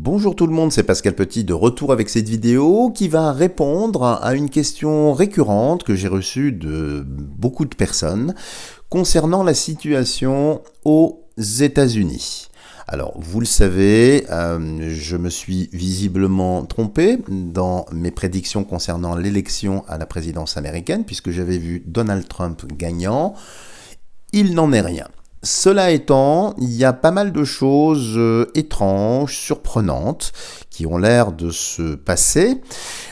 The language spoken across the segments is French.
Bonjour tout le monde, c'est Pascal Petit de retour avec cette vidéo qui va répondre à une question récurrente que j'ai reçue de beaucoup de personnes concernant la situation aux États-Unis. Alors, vous le savez, je me suis visiblement trompé dans mes prédictions concernant l'élection à la présidence américaine puisque j'avais vu Donald Trump gagnant. Il n'en est rien. Cela étant, il y a pas mal de choses étranges, surprenantes, qui ont l'air de se passer.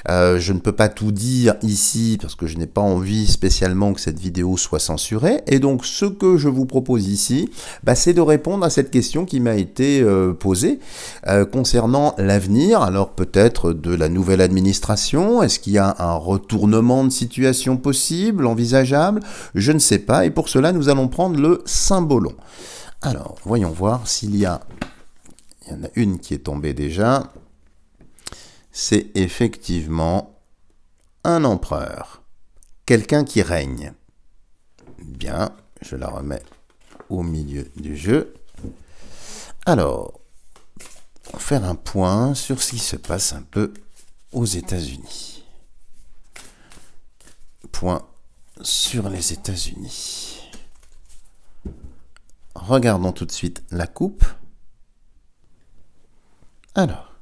Je ne peux pas tout dire ici parce que je n'ai pas envie spécialement que cette vidéo soit censurée. Et donc, ce que je vous propose ici, c'est de répondre à cette question qui m'a été posée concernant l'avenir. Alors, peut-être de la nouvelle administration. Est-ce qu'il y a un retournement de situation possible, envisageable? Je ne sais pas. Et pour cela, nous allons prendre le symbole. Alors, voyons voir s'il y en a une qui est tombée déjà. C'est effectivement un empereur, quelqu'un qui règne. Bien, je la remets au milieu du jeu. Alors, on va faire un point sur ce qui se passe un peu aux États-Unis. Point sur les États-Unis. Regardons tout de suite la coupe. Alors,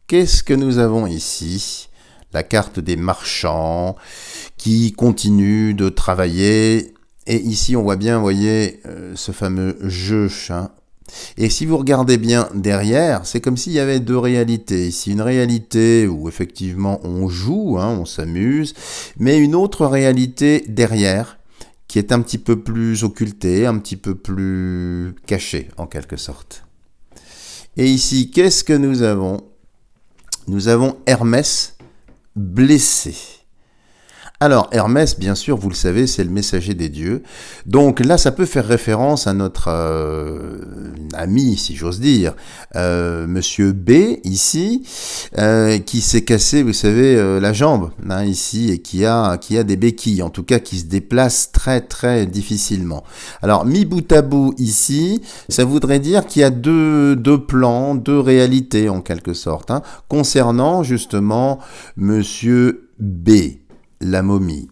qu'est-ce que nous avons ici? La carte des marchands qui continuent de travailler. Et ici, on voit bien, vous voyez, ce fameux jeu. Et si vous regardez bien derrière, c'est comme s'il y avait deux réalités. Ici, une réalité où effectivement on joue, on s'amuse, mais une autre réalité derrière, qui est un petit peu plus occulté, un petit peu plus caché, en quelque sorte. Et ici, qu'est-ce que nous avons? Nous avons Hermès blessé. Alors, Hermès, bien sûr, vous le savez, c'est le messager des dieux. Donc là, ça peut faire référence à notre ami, si j'ose dire, Monsieur B, ici, qui s'est cassé, vous savez, la jambe, ici, et qui a des béquilles, en tout cas, qui se déplace très, très difficilement. Alors, mis bout à bout, ici, ça voudrait dire qu'il y a deux plans, deux réalités, en quelque sorte, concernant, justement, Monsieur B. La momie.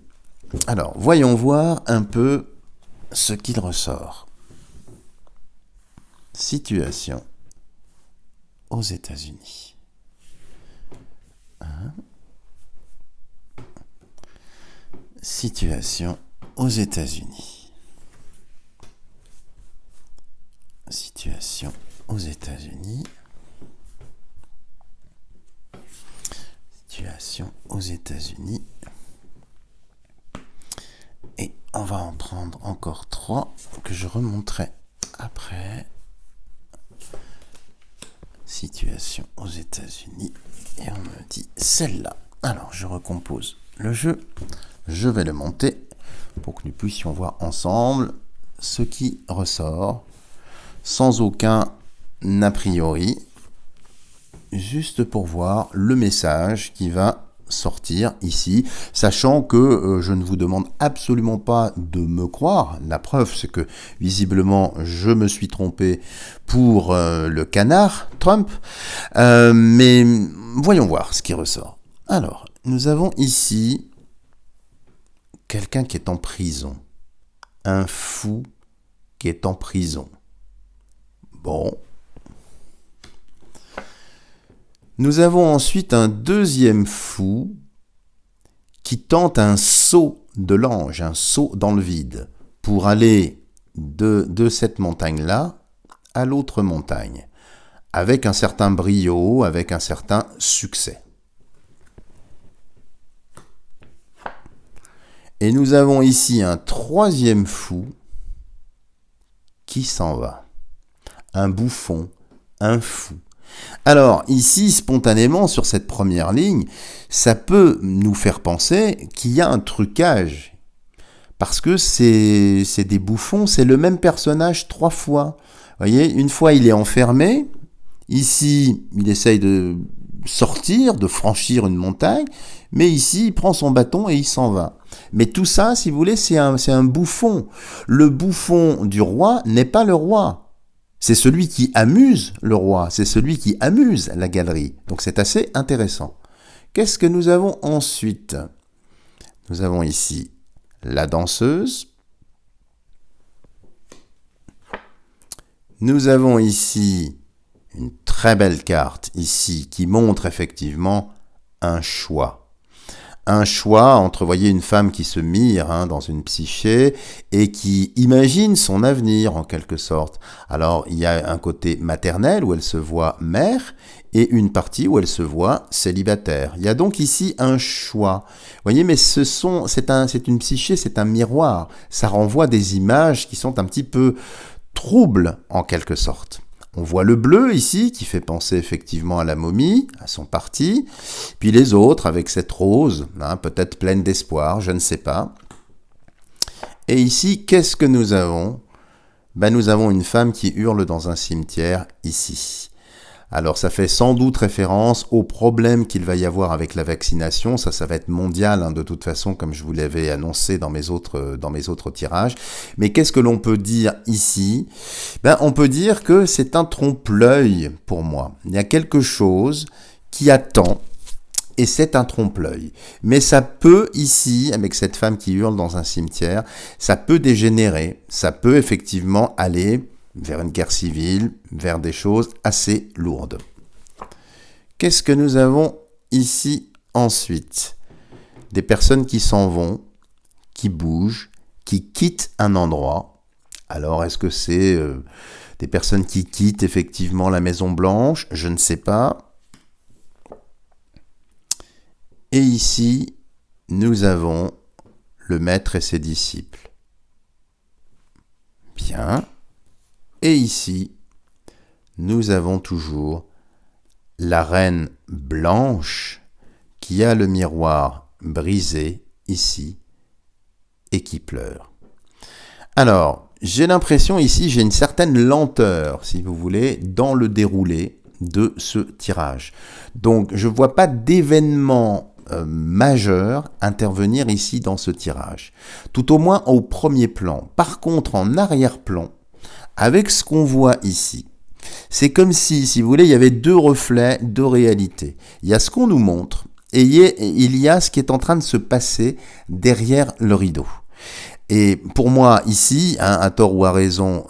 Alors, voyons voir un peu ce qu'il ressort. Situation aux États-Unis. Situation aux États-Unis. Situation aux États-Unis. Situation aux États-Unis. Et on va en prendre encore 3 que je remonterai après. Situation aux États-Unis. Et on me dit celle-là. Alors, je recompose le jeu. Je vais le monter pour que nous puissions voir ensemble ce qui ressort sans aucun a priori. Juste pour voir le message qui va sortir ici, sachant que je ne vous demande absolument pas de me croire. La preuve, c'est que visiblement, je me suis trompé pour le canard Trump. Mais voyons voir ce qui ressort. Alors, nous avons ici quelqu'un qui est en prison. Un fou qui est en prison. Bon. Nous avons ensuite un deuxième fou qui tente un saut de l'ange, un saut dans le vide, pour aller de cette montagne-là à l'autre montagne, avec un certain brio, avec un certain succès. Et nous avons ici un troisième fou qui s'en va, un bouffon, un fou. Alors, ici, spontanément, sur cette première ligne, ça peut nous faire penser qu'il y a un trucage. Parce que c'est des bouffons, c'est le même personnage 3 fois. Vous voyez, une fois, il est enfermé. Ici, il essaye de sortir, de franchir une montagne. Mais ici, il prend son bâton et il s'en va. Mais tout ça, si vous voulez, c'est un bouffon. Le bouffon du roi n'est pas le roi. C'est celui qui amuse le roi, c'est celui qui amuse la galerie. Donc c'est assez intéressant. Qu'est-ce que nous avons ensuite? Nous avons ici la danseuse. Nous avons ici une très belle carte ici qui montre effectivement un choix. Un choix entre, voyez, une femme qui se mire dans une psyché et qui imagine son avenir en quelque sorte. Alors il y a un côté maternel où elle se voit mère et une partie où elle se voit célibataire. Il y a donc ici un choix. Vous voyez, mais c'est une psyché, c'est un miroir. Ça renvoie des images qui sont un petit peu troubles en quelque sorte. On voit le bleu ici, qui fait penser effectivement à la momie, à son parti, puis les autres avec cette rose, peut-être pleine d'espoir, je ne sais pas. Et ici, qu'est-ce que nous avons? Nous avons une femme qui hurle dans un cimetière ici. Alors ça fait sans doute référence au problème qu'il va y avoir avec la vaccination, ça va être mondial de toute façon comme je vous l'avais annoncé dans mes autres tirages. Mais qu'est-ce que l'on peut dire ici? On peut dire que c'est un trompe-l'œil pour moi. Il y a quelque chose qui attend et c'est un trompe-l'œil. Mais ça peut ici, avec cette femme qui hurle dans un cimetière, ça peut dégénérer, ça peut effectivement aller vers une guerre civile, vers des choses assez lourdes. Qu'est-ce que nous avons ici ensuite? Des personnes qui s'en vont, qui bougent, qui quittent un endroit. Alors, est-ce que c'est des personnes qui quittent effectivement la Maison Blanche? Je ne sais pas. Et ici, nous avons le maître et ses disciples. Bien. Et ici, nous avons toujours la reine blanche qui a le miroir brisé ici et qui pleure. Alors, j'ai l'impression ici, j'ai une certaine lenteur, si vous voulez, dans le déroulé de ce tirage. Donc, je ne vois pas d'événement majeur intervenir ici dans ce tirage. Tout au moins au premier plan. Par contre, en arrière-plan, avec ce qu'on voit ici, c'est comme si vous voulez, il y avait deux reflets de réalité. Il y a ce qu'on nous montre et il y a ce qui est en train de se passer derrière le rideau. Et pour moi, ici, à tort ou à raison,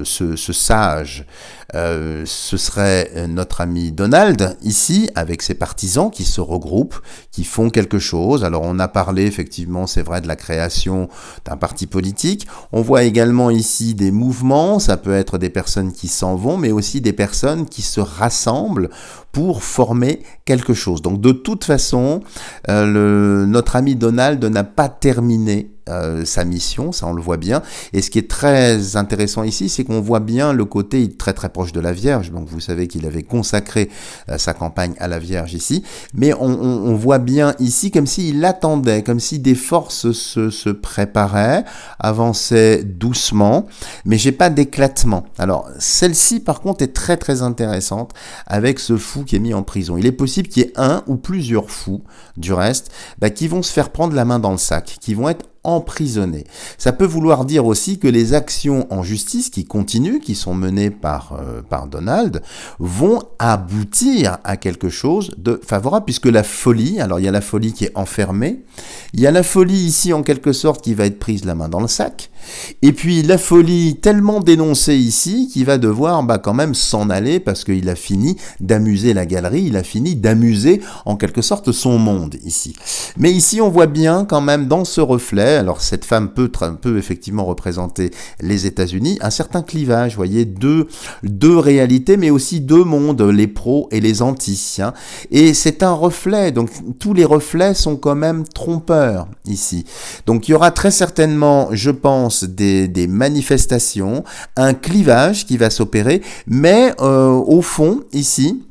ce sage, ce serait notre ami Donald, ici, avec ses partisans qui se regroupent, qui font quelque chose. Alors on a parlé effectivement, c'est vrai, de la création d'un parti politique. On voit également ici des mouvements, ça peut être des personnes qui s'en vont, mais aussi des personnes qui se rassemblent pour former quelque chose. Donc de toute façon, notre ami Donald n'a pas terminé sa mission, ça on le voit bien. Et ce qui est très intéressant ici, c'est qu'on voit bien le côté très très proche de la Vierge. Donc vous savez qu'il avait consacré sa campagne à la Vierge ici. Mais on voit bien ici comme s'il attendait, comme si des forces se préparaient, avançaient doucement, mais j'ai pas d'éclatement. Alors celle-ci par contre est très très intéressante avec ce fou qui est mis en prison. Il est possible qu'il y ait un ou plusieurs fous, du reste, qui vont se faire prendre la main dans le sac, qui vont être emprisonnés. Ça peut vouloir dire aussi que les actions en justice qui continuent, qui sont menées par Donald, vont aboutir à quelque chose de favorable, puisque la folie, alors il y a la folie qui est enfermée, il y a la folie ici en quelque sorte qui va être prise la main dans le sac, et puis la folie tellement dénoncée ici qui va devoir quand même s'en aller parce qu'il a fini d'amuser la galerie, il a fini d'amuser en quelque sorte son monde ici. Mais ici on voit bien quand même dans ce reflet, alors cette femme peut effectivement représenter les États-Unis, un certain clivage, vous voyez, deux réalités mais aussi deux mondes, les pros et les anti. Et c'est un reflet, donc tous les reflets sont quand même trompeurs ici. Donc il y aura très certainement, je pense, des manifestations, un clivage qui va s'opérer, mais au fond, ici,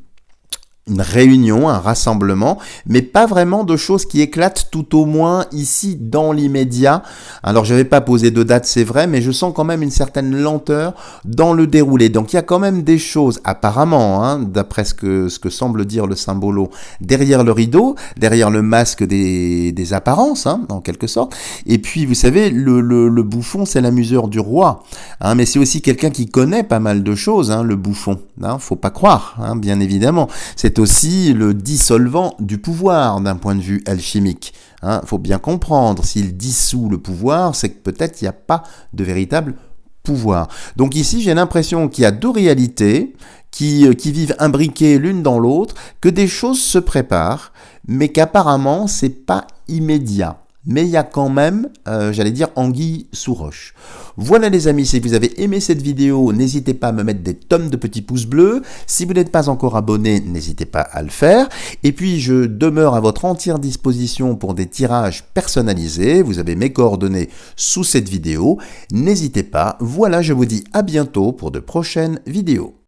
une réunion, un rassemblement, mais pas vraiment de choses qui éclatent tout au moins ici dans l'immédiat. Alors je vais pas poser de date, c'est vrai, mais je sens quand même une certaine lenteur dans le déroulé. Donc il y a quand même des choses, apparemment, hein, d'après ce que semble dire le symbolo, derrière le rideau, derrière le masque des apparences, hein, en quelque sorte. Et puis vous savez, le bouffon, c'est l'amuseur du roi, hein, mais c'est aussi quelqu'un qui connaît pas mal de choses, hein, le bouffon. Hein, faut pas croire, hein, bien évidemment. C'est aussi le dissolvant du pouvoir d'un point de vue alchimique. Hein, faut bien comprendre, s'il dissout le pouvoir, c'est que peut-être il n'y a pas de véritable pouvoir. Donc ici, j'ai l'impression qu'il y a deux réalités qui vivent imbriquées l'une dans l'autre, que des choses se préparent, mais qu'apparemment, c'est pas immédiat. Mais il y a quand même, j'allais dire, anguille sous roche. Voilà les amis, si vous avez aimé cette vidéo, n'hésitez pas à me mettre des tonnes de petits pouces bleus. Si vous n'êtes pas encore abonné, n'hésitez pas à le faire. Et puis, je demeure à votre entière disposition pour des tirages personnalisés. Vous avez mes coordonnées sous cette vidéo. N'hésitez pas. Voilà, je vous dis à bientôt pour de prochaines vidéos.